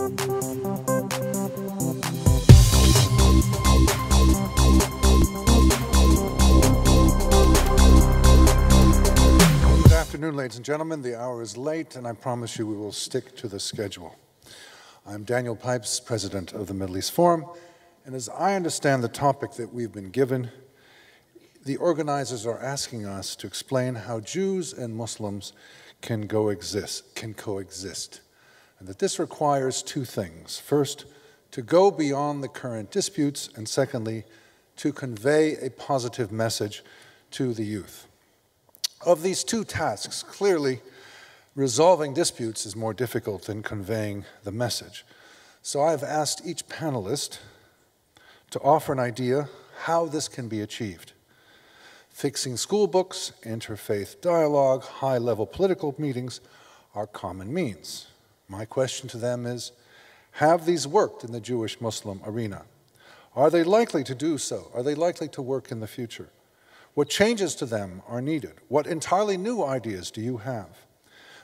Good afternoon, ladies and gentlemen. The hour is late, and I promise you we will stick to the schedule. I'm Daniel Pipes, president of the Middle East Forum, and as I understand the topic that we've been given, the organizers are asking us to explain how Jews and Muslims can coexist, and that this requires two things. First, to go beyond the current disputes, and secondly, to convey a positive message to the youth. Of these two tasks, clearly, resolving disputes is more difficult than conveying the message. So I've asked each panelist to offer an idea how this can be achieved. Fixing school books, interfaith dialogue, high-level political meetings are common means. My question to them is, have these worked in the Jewish-Muslim arena? Are they likely to do so? Are they likely to work in the future? What changes to them are needed? What entirely new ideas do you have?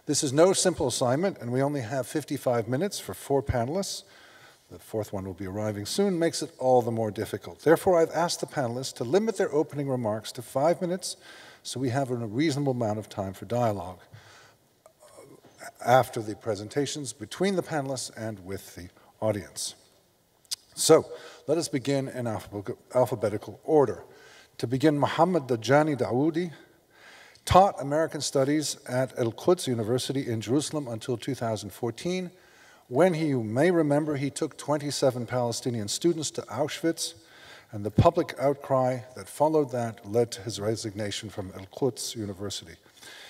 This is no simple assignment, and we only have 55 minutes for 4 panelists. The fourth one will be arriving soon, makes it all the more difficult. Therefore, I've asked the panelists to limit their opening remarks to 5 minutes, so we have a reasonable amount of time for dialogue after the presentations, between the panelists and with the audience. So, let us begin in alphabetical order. To begin, Mohammed Dajani taught American Studies at Al-Quds University in Jerusalem until 2014, when you may remember he took 27 Palestinian students to Auschwitz, and the public outcry that followed that led to his resignation from Al-Quds University.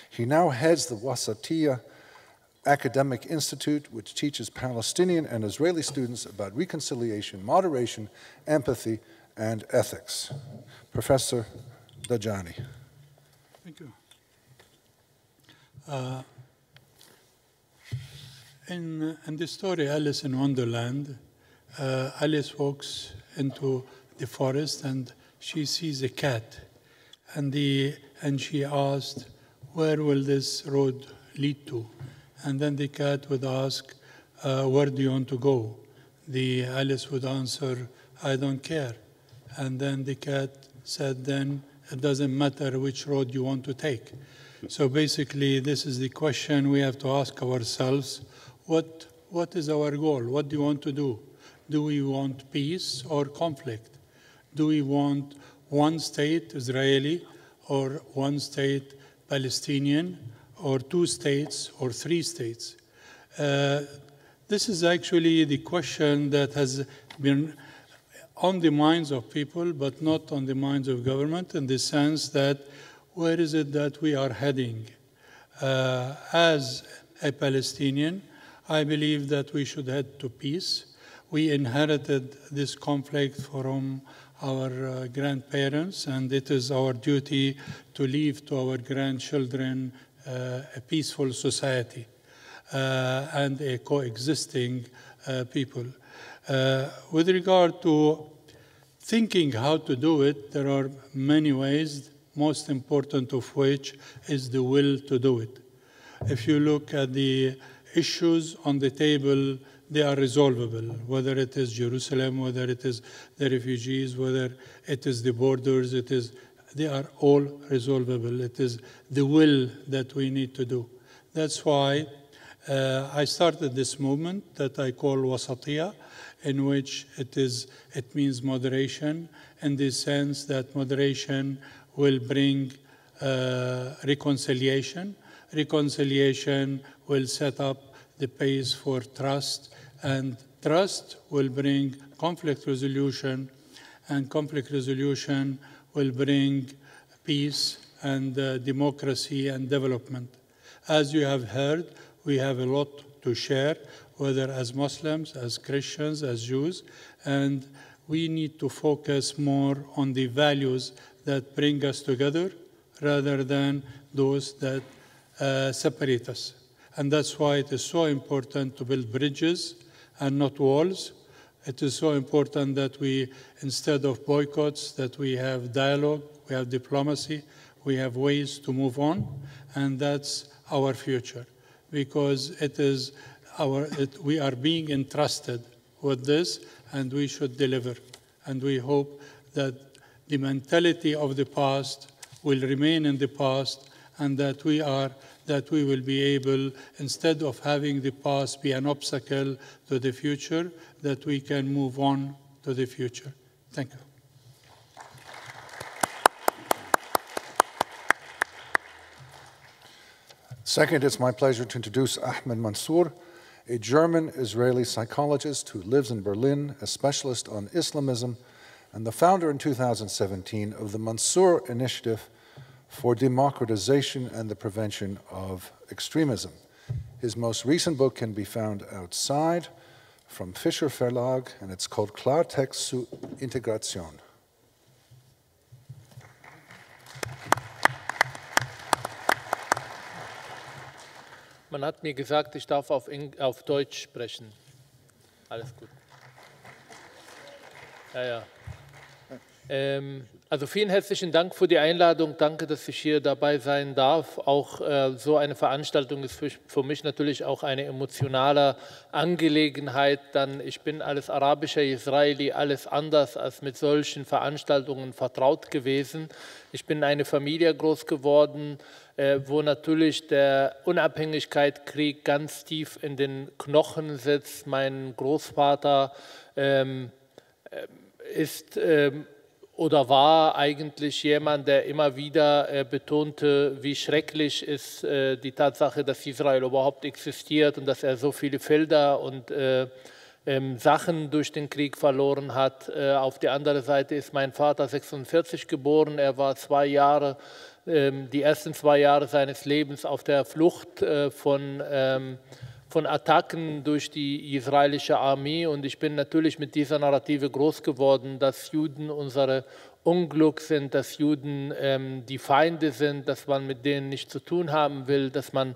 He now heads the Wasatiyah Academic Institute, which teaches Palestinian and Israeli students about reconciliation, moderation, empathy, and ethics. Professor Dajani. Thank you. In the story Alice in Wonderland, Alice walks into the forest and she sees a cat, and she asked, "Where will this road lead to?" And then the cat would ask, "Where do you want to go?" The Alice would answer, "I don't care." And then the cat said, "Then it doesn't matter which road you want to take." So basically, this is the question we have to ask ourselves. What is our goal? What do you want to do? Do we want peace or conflict? Do we want one state, Israeli, or one state, Palestinian, or 2 states, or 3 states? This is actually the question that has been on the minds of people, but not on the minds of government, in the sense that where is it that we are heading? As a Palestinian, I believe that we should head to peace. We inherited this conflict from our grandparents, and it is our duty to leave to our grandchildren a peaceful society and a coexisting people. With regard to thinking how to do it, there are many ways, most important of which is the will to do it. If you look at the issues on the table, they are resolvable, whether it is Jerusalem, whether it is the refugees, whether it is the borders, they are all resolvable. It is the will that we need to do. That's why I started this movement that I call Wasatiyah, in which it means moderation, in the sense that moderation will bring reconciliation. Reconciliation will set up the pace for trust, and trust will bring conflict resolution, and conflict resolution will bring peace and democracy and development. As you have heard, we have a lot to share, whether as Muslims, as Christians, as Jews, and we need to focus more on the values that bring us together rather than those that separate us. And that's why it is so important to build bridges and not walls. It is so important that we, instead of boycotts, that we have dialogue, we have diplomacy, we have ways to move on, and that's our future. Because it is we are being entrusted with this, and we should deliver. And we hope that the mentality of the past will remain in the past, and that we will be able, instead of having the past be an obstacle to the future, that we can move on to the future. Thank you. Second, it's my pleasure to introduce Ahmad Mansour, a German-Israeli psychologist who lives in Berlin, a specialist on Islamism, and the founder in 2017 of the Mansour Initiative for Democratization and the Prevention of Extremism. His most recent book can be found outside from Fischer Verlag, and it's called Klartext zu Integration. Man hat mir gesagt, ich darf auf Deutsch sprechen. Alles gut. Ja, ja. Also vielen herzlichen Dank für die Einladung. Danke, dass ich hier dabei sein darf. Auch so eine Veranstaltung ist für mich natürlich auch eine emotionale Angelegenheit. Denn ich bin als arabischer Israeli alles anders als mit solchen Veranstaltungen vertraut gewesen. Ich bin in einer Familie groß geworden, wo natürlich der Unabhängigkeitskrieg ganz tief in den Knochen sitzt. Mein Großvater ist oder war eigentlich jemand, der immer wieder betonte, wie schrecklich ist die Tatsache, dass Israel überhaupt existiert und dass er so viele Felder und Sachen durch den Krieg verloren hat. Auf der anderen Seite ist mein Vater 1946 geboren. Er war die ersten 2 Jahre seines Lebens auf der Flucht von Attacken durch die israelische Armee, und ich bin natürlich mit dieser Narrative groß geworden, dass Juden unsere Unglück sind, dass Juden die Feinde sind, dass man mit denen nichts zu tun haben will, dass man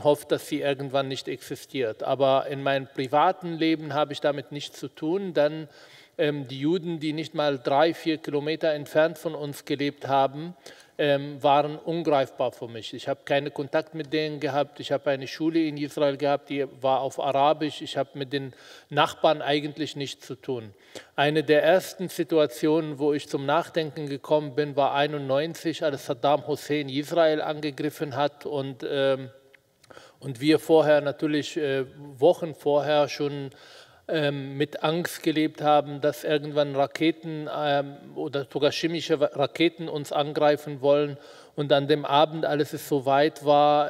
hofft, dass sie irgendwann nicht existiert. Aber in meinem privaten Leben habe ich damit nichts zu tun, denn die Juden, die nicht mal 3-4 Kilometer entfernt von uns gelebt haben, waren ungreifbar für mich. Ich habe keinen Kontakt mit denen gehabt. Ich habe eine Schule in Israel gehabt, die war auf Arabisch. Ich habe mit den Nachbarn eigentlich nichts zu tun. Eine der ersten Situationen, wo ich zum Nachdenken gekommen bin, war 1991, als Saddam Hussein Israel angegriffen hat und wir vorher natürlich Wochen vorher schon mit Angst gelebt haben, dass irgendwann Raketen oder sogar chemische Raketen uns angreifen wollen. Und an dem Abend, als es soweit war,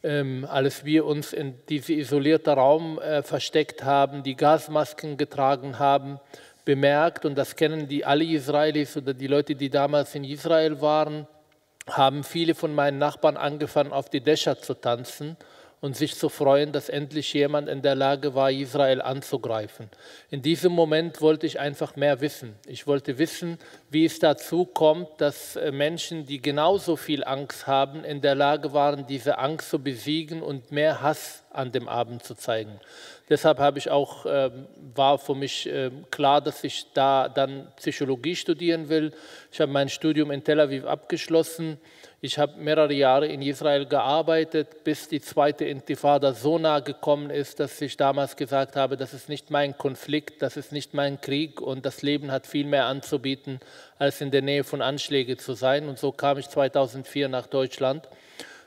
als wir uns in diesem isolierten Raum versteckt haben, die Gasmasken getragen haben, bemerkt, und das kennen alle Israelis oder die Leute, die damals in Israel waren, haben viele von meinen Nachbarn angefangen, auf die Dächer zu tanzen und sich zu freuen, dass endlich jemand in der Lage war, Israel anzugreifen. In diesem Moment wollte ich einfach mehr wissen. Ich wollte wissen, wie es dazu kommt, dass Menschen, die genauso viel Angst haben, in der Lage waren, diese Angst zu besiegen und mehr Hass an dem Abend zu zeigen. Deshalb war für mich klar, dass ich da dann Psychologie studieren will. Ich habe mein Studium in Tel Aviv abgeschlossen. Ich habe mehrere Jahre in Israel gearbeitet, bis die zweite Intifada so nah gekommen ist, dass ich damals gesagt habe, das ist nicht mein Konflikt, das ist nicht mein Krieg, und das Leben hat viel mehr anzubieten, als in der Nähe von Anschlägen zu sein. Und so kam ich 2004 nach Deutschland.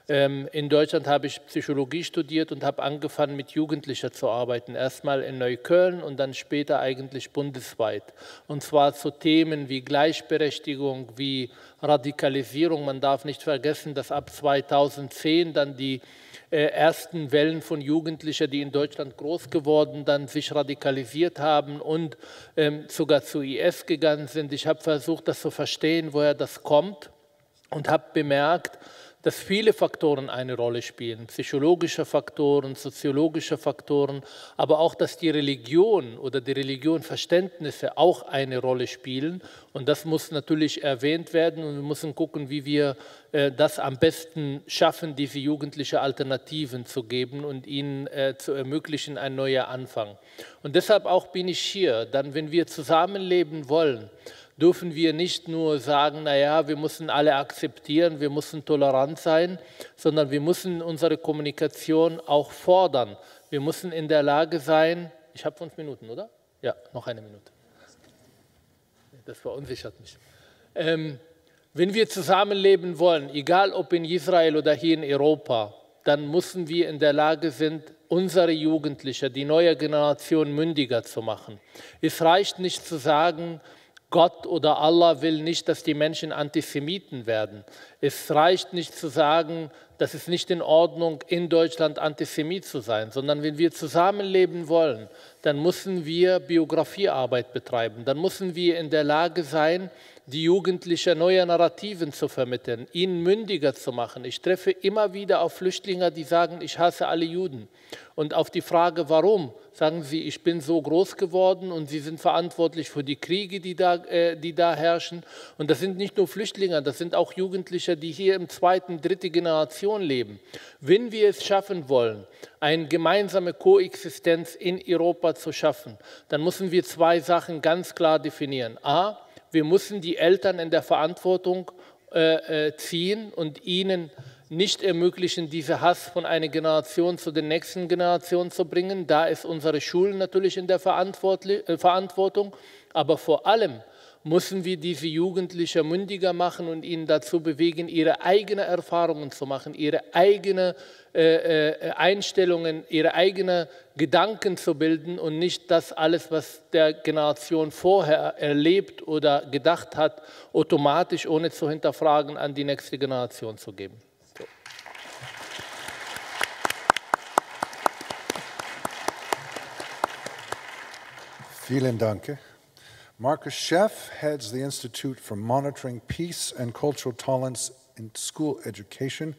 In Deutschland habe ich Psychologie studiert und habe angefangen, mit Jugendlichen zu arbeiten. Erstmal in Neukölln und dann später eigentlich bundesweit. Und zwar zu Themen wie Gleichberechtigung, wie Radikalisierung. Man darf nicht vergessen, dass ab 2010 dann die ersten Wellen von Jugendlichen, die in Deutschland groß geworden, dann sich radikalisiert haben und sogar zu IS gegangen sind. Ich habe versucht, das zu verstehen, woher das kommt, und habe bemerkt, dass viele Faktoren eine Rolle spielen, psychologische Faktoren, soziologische Faktoren, aber auch, dass die Religion oder die Religionverständnisse auch eine Rolle spielen. Und das muss natürlich erwähnt werden, und wir müssen gucken, wie wir das am besten schaffen, diese jugendlichen Alternativen zu geben und ihnen zu ermöglichen, ein neuer Anfang. Und deshalb auch bin ich hier, dann, wenn wir zusammenleben wollen, dürfen wir nicht nur sagen, naja, wir müssen alle akzeptieren, wir müssen tolerant sein, sondern wir müssen unsere Kommunikation auch fordern. Wir müssen in der Lage sein, ich habe 5 Minuten, oder? Ja, noch eine Minute. Das verunsichert mich. Wenn wir zusammenleben wollen, egal ob in Israel oder hier in Europa, dann müssen wir in der Lage sein, unsere Jugendlichen, die neue Generation mündiger zu machen. Es reicht nicht zu sagen, Gott oder Allah will nicht, dass die Menschen Antisemiten werden. Es reicht nicht zu sagen, das ist nicht in Ordnung, in Deutschland Antisemit zu sein, sondern wenn wir zusammenleben wollen, dann müssen wir Biografiearbeit betreiben. Dann müssen wir in der Lage sein, die Jugendlichen neue Narrativen zu vermitteln, ihnen mündiger zu machen. Ich treffe immer wieder auf Flüchtlinge, die sagen, ich hasse alle Juden. Und auf die Frage, warum, sagen sie, ich bin so groß geworden und sie sind verantwortlich für die Kriege, die da herrschen. Und das sind nicht nur Flüchtlinge, das sind auch Jugendliche, die hier im 2., 3. Generation leben. Wenn wir es schaffen wollen, eine gemeinsame Koexistenz in Europa zu schaffen, dann müssen wir 2 Sachen ganz klar definieren. A, wir müssen die Eltern in der Verantwortung ziehen und ihnen nicht ermöglichen, diesen Hass von einer Generation zu der nächsten Generation zu bringen. Da ist unsere Schulen natürlich in der Verantwortung. Aber vor allem müssen wir diese Jugendlichen mündiger machen und ihnen dazu bewegen, ihre eigenen Erfahrungen zu machen, ihre eigenen Einstellungen, ihre eigenen Gedanken zu bilden und nicht das alles, was der Generation vorher erlebt oder gedacht hat, automatisch, ohne zu hinterfragen, an die nächste Generation zu geben. So. Vielen Dank. Marcus Scheff heads the Institute for Monitoring Peace and Cultural Tolerance in School Education,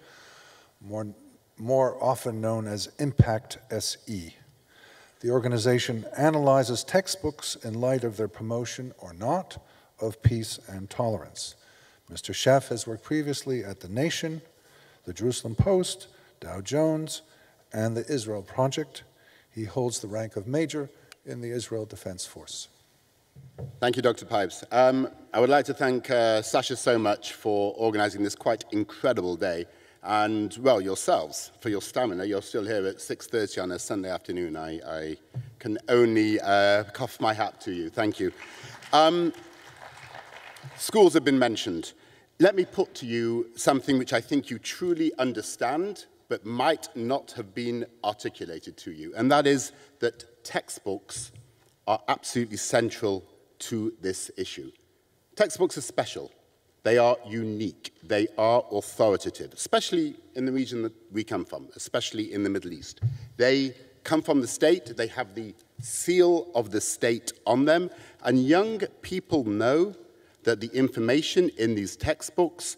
more often known as Impact SE. The organization analyzes textbooks in light of their promotion or not of peace and tolerance. Mr. Scheff has worked previously at The Nation, the Jerusalem Post, Dow Jones, and the Israel Project. He holds the rank of Major in the Israel Defense Force. Thank you, Dr. Pipes. I would like to thank Sasha so much for organizing this quite incredible day, and, well, yourselves, for your stamina. You're still here at 6:30 on a Sunday afternoon. I can only cough my hat to you. Thank you. Schools have been mentioned. Let me put to you something which I think you truly understand, but might not have been articulated to you, and that is that textbooks are absolutely central to this issue. Textbooks are special. They are unique. They are authoritative, especially in the region that we come from, especially in the Middle East. They come from the state. They have the seal of the state on them. And young people know that the information in these textbooks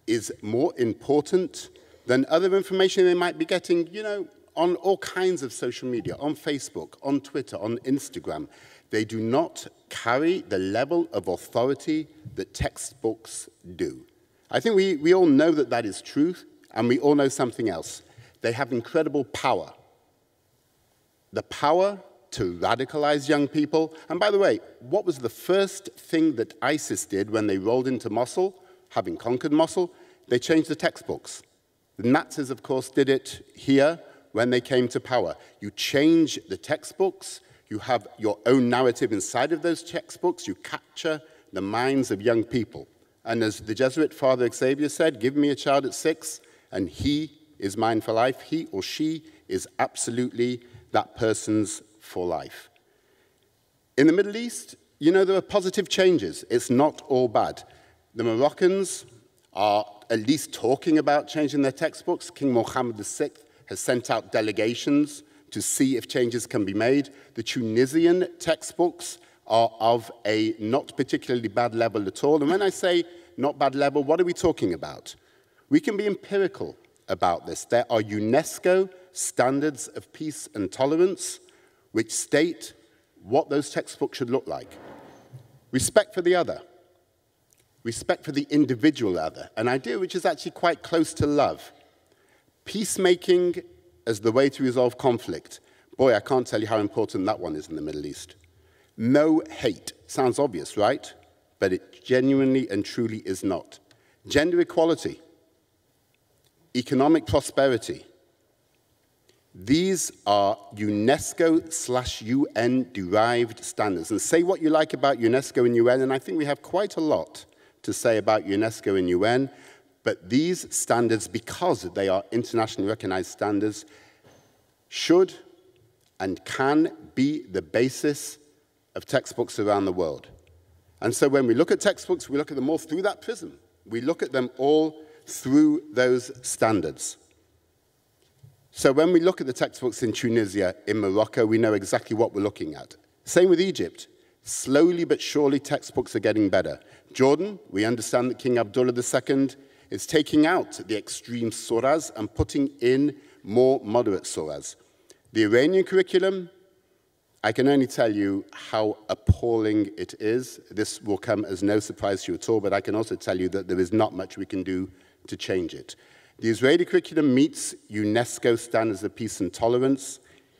is more important than other information they might be getting, you know, on all kinds of social media, on Facebook, on Twitter, on Instagram. They do not carry the level of authority that textbooks do. I think we all know that that is truth, and we all know something else. They have incredible power. The power to radicalize young people. And by the way, what was the first thing that ISIS did when they rolled into Mosul, having conquered Mosul? They changed the textbooks. The Nazis, of course, did it here when they came to power. You change the textbooks. You have your own narrative inside of those textbooks. You capture the minds of young people. And as the Jesuit Father Xavier said, give me a child at 6, and he is mine for life. He or she is absolutely that person's for life. In the Middle East, you know, there are positive changes. It's not all bad. The Moroccans are at least talking about changing their textbooks. King Mohammed VI has sent out delegations to see if changes can be made. The Tunisian textbooks are of a not particularly bad level at all. And when I say not bad level, what are we talking about? We can be empirical about this. There are UNESCO standards of peace and tolerance which state what those textbooks should look like. Respect for the other. Respect for the individual other, an idea which is actually quite close to love. Peacemaking as the way to resolve conflict. Boy, I can't tell you how important that one is in the Middle East. No hate. Sounds obvious, right? but it genuinely and truly is not. Gender equality, economic prosperity, these are UNESCO/UN derived standards. And say what you like about UNESCO and UN, and I think we have quite a lot to say about UNESCO and UN, but these standards, because they are internationally recognized standards, should and can be the basis of textbooks around the world. And so when we look at textbooks, we look at them all through that prism. We look at them all through those standards. So when we look at the textbooks in Tunisia, in Morocco, we know exactly what we're looking at. Same with Egypt. Slowly but surely, textbooks are getting better. Jordan, we understand that King Abdullah II is taking out the extreme surahs and putting in more moderate surahs. The Iranian curriculum, I can only tell you how appalling it is. This will come as no surprise to you at all, but I can also tell you that there is not much we can do to change it. The Israeli curriculum meets UNESCO standards of peace and tolerance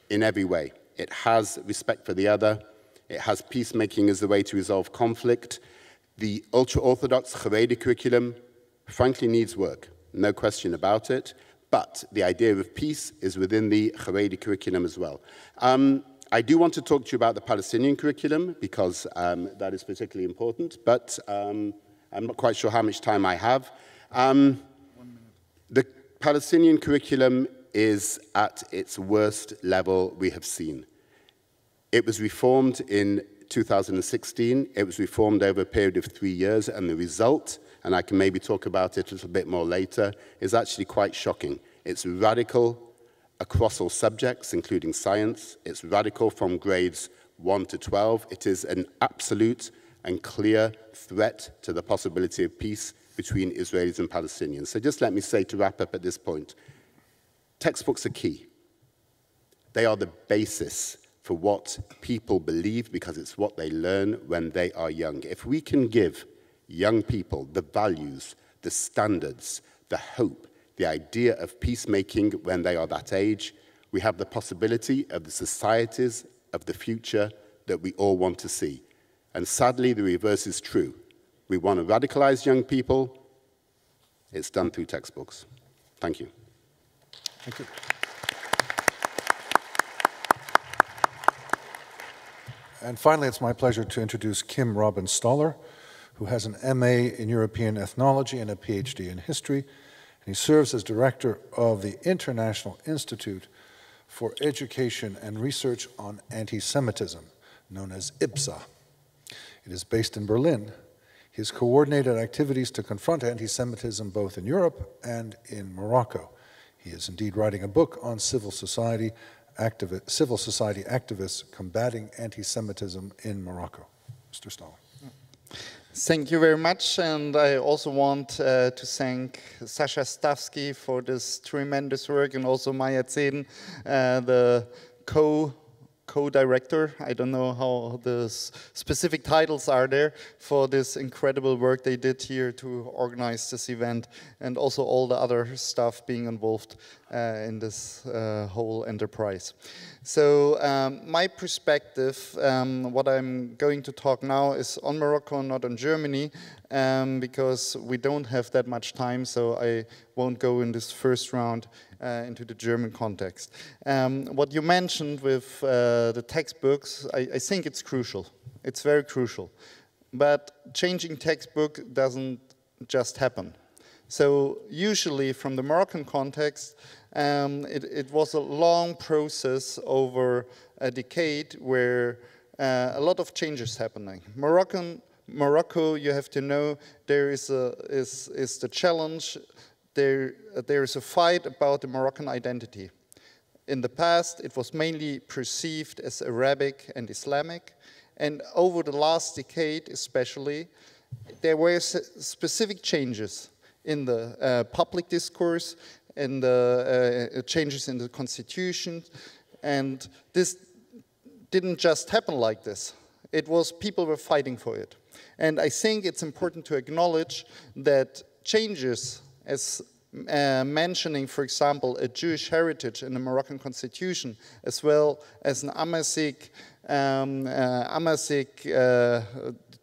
in every way. It has respect for the other. It has peacemaking as the way to resolve conflict. The ultra-Orthodox Haredi curriculum, frankly, needs work, no question about it. But the idea of peace is within the Haredi curriculum as well. I do want to talk to you about the Palestinian curriculum because that is particularly important, but I'm not quite sure how much time I have. The Palestinian curriculum is at its worst level we have seen. It was reformed in 2016. It was reformed over a period of 3 years, and the result, and I can maybe talk about it a little bit more later, is actually quite shocking. It's radical across all subjects, including science. It's radical from grades 1 to 12. It is an absolute and clear threat to the possibility of peace between Israelis and Palestinians. So just let me say, to wrap up at this point, textbooks are key. They are the basis for what people believe because it's what they learn when they are young. If we can give young people the values, the standards, the hope, the idea of peacemaking when they are that age, we have the possibility of the societies of the future that we all want to see. And sadly, the reverse is true. We want to radicalize young people. It's done through textbooks. Thank you. Thank you. And finally, it's my pleasure to introduce Kim Robin-Stoller, who has an MA in European Ethnology and a PhD in History. And he serves as director of the International Institute for Education and Research on Anti-Semitism, known as IPSA. It is based in Berlin. He has coordinated activities to confront anti-Semitism both in Europe and in Morocco. He is indeed writing a book on civil society activists combating anti-Semitism in Morocco. Mr. Stoller. Thank you very much, and I also want to thank Sasha Stavsky for this tremendous work, and also Maya Zeden, the co-director, I don't know how the specific titles are there, for this incredible work they did here to organize this event, and also all the other staff being involved in this whole enterprise. So my perspective, what I'm going to talk now is on Morocco, not on Germany, because we don't have that much time, so I won't go in this first round into the German context. What you mentioned with the textbooks, I think it's crucial. It's very crucial. But changing textbook doesn't just happen. So usually from the Moroccan context, it was a long process over a decade where a lot of changes happening. Morocco, you have to know, there is the challenge. There is a fight about the Moroccan identity. In the past, it was mainly perceived as Arabic and Islamic, and over the last decade especially, there were specific changes in the public discourse, in the changes in the constitution, and this didn't just happen like this. It was, people were fighting for it. And I think it's important to acknowledge that changes, as mentioning, for example, a Jewish heritage in the Moroccan constitution, as well as an Amharic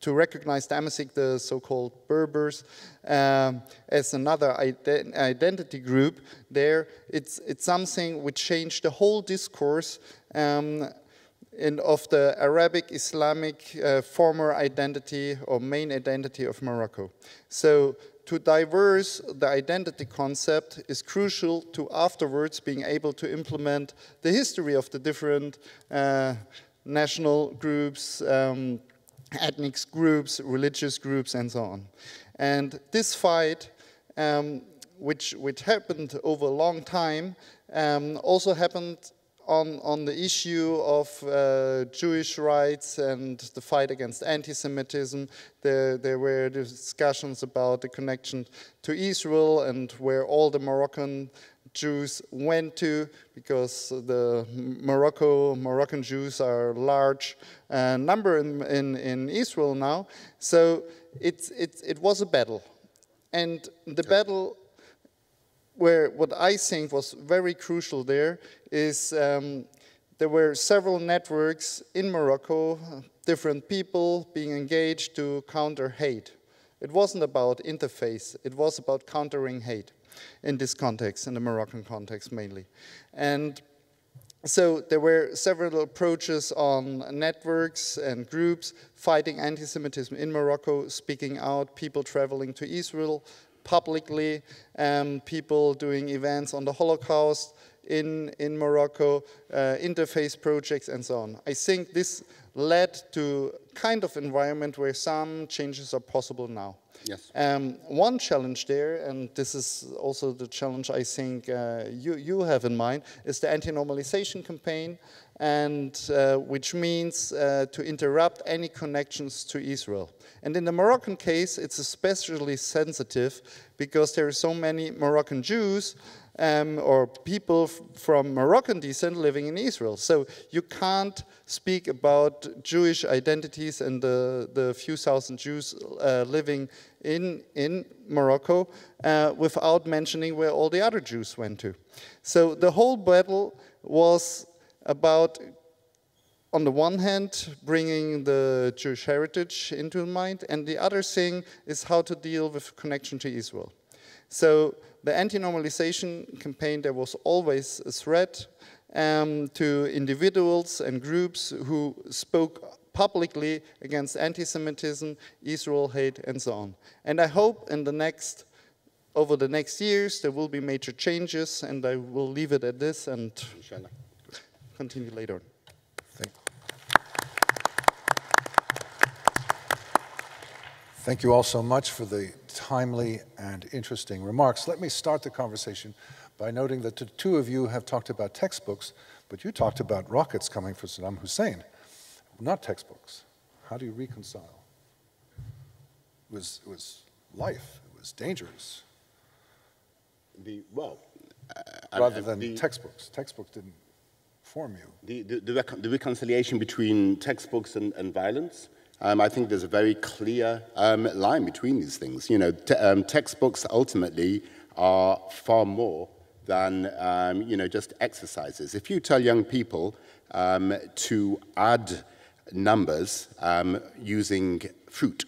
to recognize the Amazigh, the so-called Berbers, as another identity group. There, it's something which changed the whole discourse of the Arabic Islamic former identity or main identity of Morocco. So to diverse the identity concept is crucial to afterwards being able to implement the history of the different national groups, ethnic groups, religious groups, and so on. And this fight, which happened over a long time, also happened on the issue of Jewish rights and the fight against anti-Semitism. There were discussions about the connection to Israel and where all the Moroccan Jews went to, because the Moroccan Jews are a large number in Israel now. So it was a battle. And the battle, where what I think was very crucial there is there were several networks in Morocco, different people being engaged to counter hate. It wasn't about interface, it was about countering hate in this context, in the Moroccan context mainly. And so there were several approaches on networks and groups fighting anti-Semitism in Morocco, speaking out, people traveling to Israel publicly, people doing events on the Holocaust in Morocco, interface projects, and so on. I think this led to kind of environment where some changes are possible now. Yes. One challenge there, and this is also the challenge I think you have in mind, is the anti-normalization campaign, and which means to interrupt any connections to Israel. And in the Moroccan case, it's especially sensitive because there are so many Moroccan Jews or people from Moroccan descent living in Israel. So you can't speak about Jewish identities and the few thousand Jews living in Morocco without mentioning where all the other Jews went to. So the whole battle was about, on the one hand, bringing the Jewish heritage into mind, and the other thing is how to deal with connection to Israel. So the anti-normalization campaign, there was always a threat to individuals and groups who spoke publicly against anti-Semitism, Israel hate, and so on. And I hope over the next years there will be major changes, and I will leave it at this and continue later on. Thank you all so much for the timely and interesting remarks. Let me start the conversation by noting that the two of you have talked about textbooks, but you talked about rockets coming from Saddam Hussein, not textbooks. How do you reconcile? It was life, it was dangerous. Rather than textbooks. Textbooks didn't form you. The reconciliation between textbooks and violence? I think there's a very clear line between these things. You know, textbooks ultimately are far more than just exercises. If you tell young people to add numbers using fruit,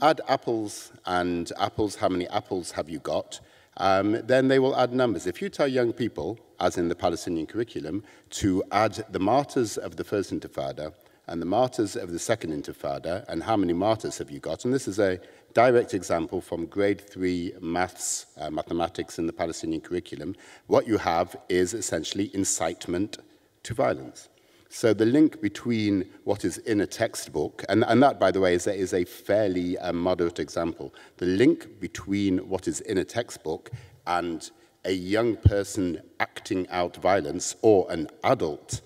add apples and apples, how many apples have you got? Then they will add numbers. If you tell young people, as in the Palestinian curriculum, to add the martyrs of the First Intifada and the martyrs of the Second Intifada, and how many martyrs have you got? And this is a direct example from grade 3 mathematics in the Palestinian curriculum. What you have is essentially incitement to violence. So the link between what is in a textbook, and that, by the way, is a fairly moderate example. The link between what is in a textbook and a young person acting out violence, or an adult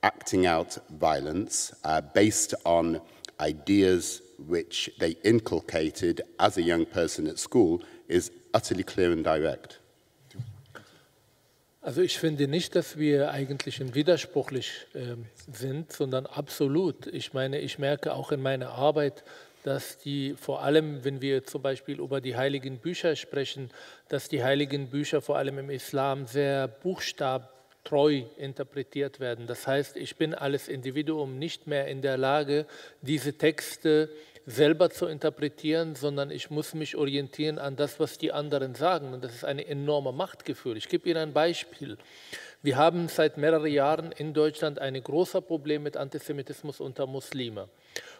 acting out violence based on ideas which they inculcated as a young person at school, is utterly clear and direct. Also ich finde nicht, dass wir eigentlich widersprüchlich sind, sondern absolut. Ich meine, ich merke auch in meiner Arbeit, dass vor allem, wenn wir zum Beispiel über die heiligen Bücher sprechen, dass die heiligen Bücher vor allem im Islam sehr buchstabtreu interpretiert werden. Das heißt, ich bin als Individuum nicht mehr in der Lage, diese Texte selber zu interpretieren, sondern ich muss mich orientieren an das, was die anderen sagen. Und das ist ein enormes Machtgefühl. Ich gebe Ihnen ein Beispiel. Wir haben seit mehreren Jahren in Deutschland ein großes Problem mit Antisemitismus unter Muslimen.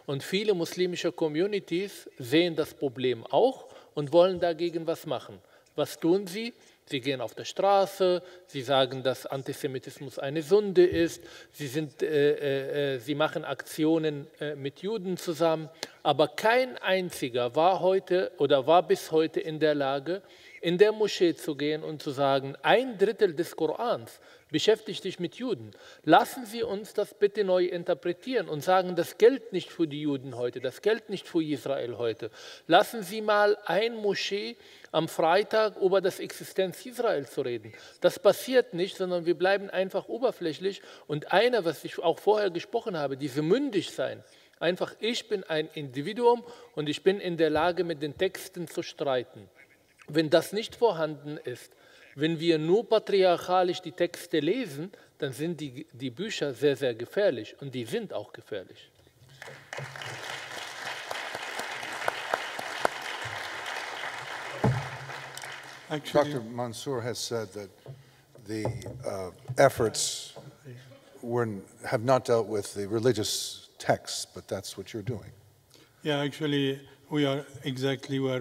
Und viele muslimische Communities sehen das Problem auch und wollen dagegen was machen. Was tun sie? Sie gehen auf der Straße, sie sagen, dass Antisemitismus eine Sünde ist, sie machen Aktionen mit Juden zusammen, aber kein einziger war bis heute in der Lage, in der Moschee zu gehen und zu sagen, 1/3 des Korans beschäftigt sich mit Juden. Lassen Sie uns das bitte neu interpretieren und sagen, das gilt nicht für die Juden heute, das gilt nicht für Israel heute. Lassen Sie mal ein Moschee am Freitag über das Existenz Israels zu reden. Das passiert nicht, sondern wir bleiben einfach oberflächlich. Und einer, was ich auch vorher gesprochen habe, diese mündig sein. Einfach, ich bin ein Individuum und ich bin in der Lage, mit den Texten zu streiten. Wenn das nicht vorhanden ist, wenn wir nur patriarchalisch die Texte lesen, dann sind die Bücher sehr, sehr gefährlich. Und die sind auch gefährlich. Actually, Dr. Mansour has said that the efforts have not dealt with the religious texts, but that's what you're doing. yeah, actually, we are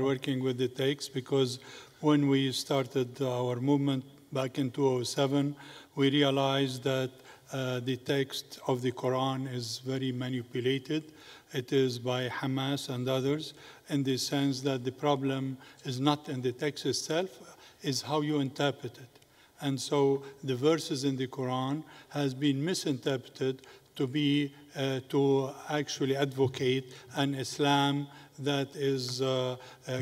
working with the text because when we started our movement back in 2007, we realized that the text of the Quran is very manipulated. It is by Hamas and others, in the sense that the problem is not in the text itself, is how you interpret it. And so the verses in the Quran has been misinterpreted to actually advocate an Islam that is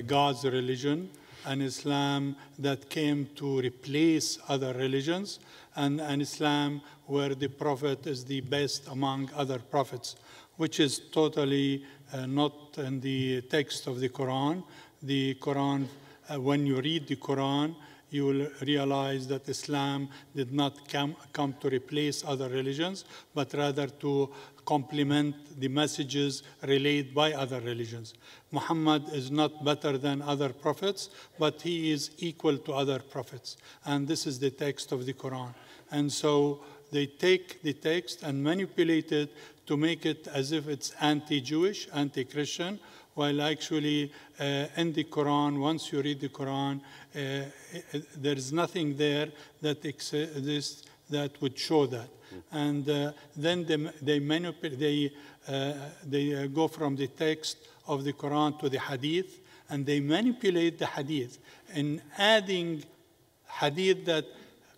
God's religion, an Islam that came to replace other religions, and an Islam where the Prophet is the best among other prophets, which is totally not in the text of the Quran. The Quran, when you read the Quran, you will realize that Islam did not come to replace other religions, but rather to complement the messages relayed by other religions. Muhammad is not better than other prophets, but he is equal to other prophets. And this is the text of the Quran. And so they take the text and manipulate it to make it as if it's anti-Jewish, anti-Christian, while actually in the Quran, once you read the Quran, there's nothing there that exists that would show that. And then they manipulate, they go from the text of the Quran to the Hadith, and they manipulate the Hadith in adding Hadith that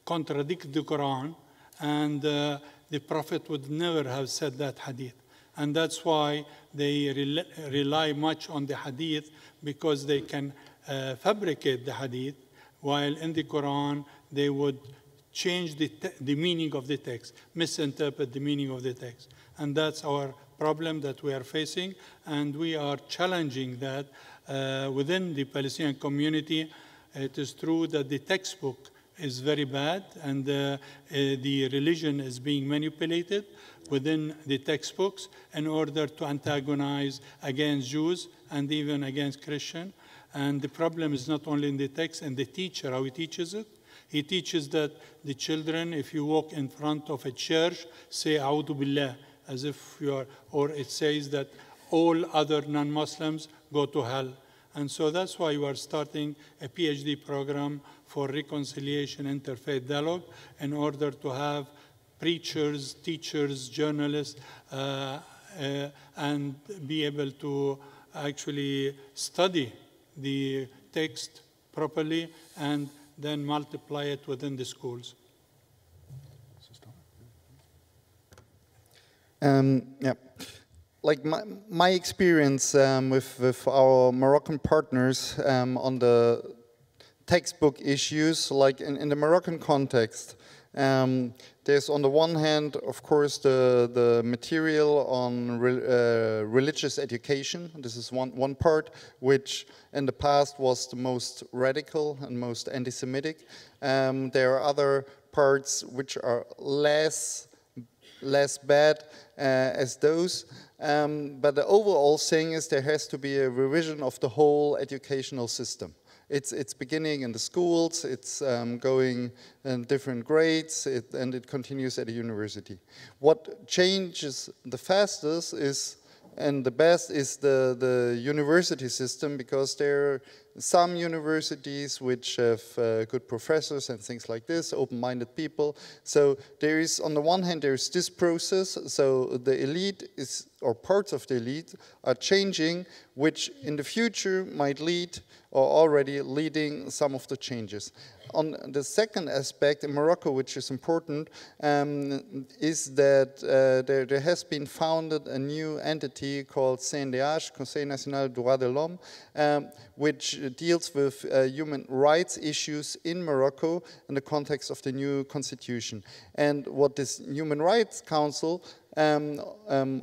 contradict the Quran, and the Prophet would never have said that Hadith. And that's why they rely much on the Hadith, because they can fabricate the Hadith, while in the Quran they would change the meaning of the text, misinterpret the meaning of the text. And that's our problem that we are facing, and we are challenging that within the Palestinian community. It is true that the textbook is very bad, and the religion is being manipulated within the textbooks in order to antagonize against Jews and even against Christians. And the problem is not only in the text and the teacher, how he teaches it. He teaches that the children, if you walk in front of a church, say A'udhu Billah, as if you are, or it says that all other non-Muslims go to hell. And so that's why we are starting a PhD program for reconciliation, interfaith dialogue, in order to have preachers, teachers, journalists, and be able to actually study the text properly and then multiply it within the schools. Yeah. Like my experience with our Moroccan partners on the textbook issues, like in the Moroccan context, there's on the one hand, of course, the material on religious education. This is one part, which in the past was the most radical and most anti-Semitic. There are other parts which are less less bad as those. But the overall thing is there has to be a revision of the whole educational system. It's beginning in the schools, it's going in different grades, and it continues at a university. What changes the fastest is, and the best is the university system, because there are some universities which have good professors and things like this, open-minded people. So there is, on the one hand, there is this process, so the elite is, or parts of the elite are changing, which in the future might lead, or already leading, some of the changes. On the second aspect in Morocco, which is important, is that there has been founded a new entity called CNDH, Conseil National des Droits de l'Homme, which deals with human rights issues in Morocco in the context of the new constitution. And what this Human Rights Council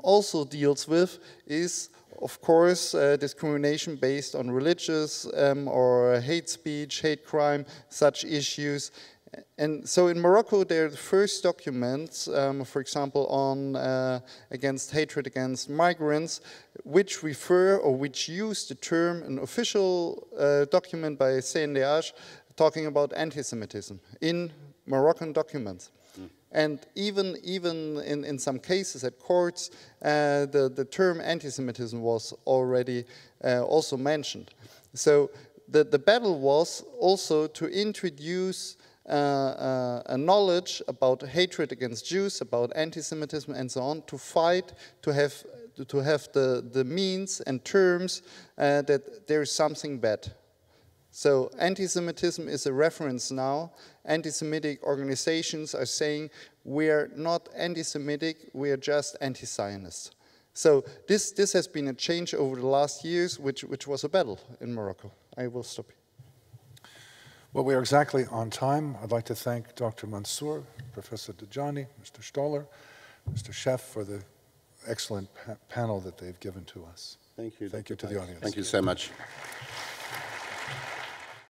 also deals with is, of course, discrimination based on religious or hate speech, hate crime, such issues. And so in Morocco, there are the first documents, for example, on against hatred against migrants, which refer or which use the term, an official document by CNDH, talking about anti-Semitism in Moroccan documents. And even in some cases at courts, the term anti-Semitism was already also mentioned. So the battle was also to introduce a knowledge about hatred against Jews, about anti-Semitism and so on, to fight, to have the means and terms that there is something bad. So anti-Semitism is a reference now. Anti-Semitic organizations are saying we are not anti-Semitic, we are just anti-Zionist. So this has been a change over the last years, which was a battle in Morocco. I will stop here. Well, we are exactly on time. I'd like to thank Dr. Mansour, Professor Dajani, Mr. Stoller, Mr. Sheff for the excellent panel that they've given to us. Thank you. Thank you to the audience. Thank you so much.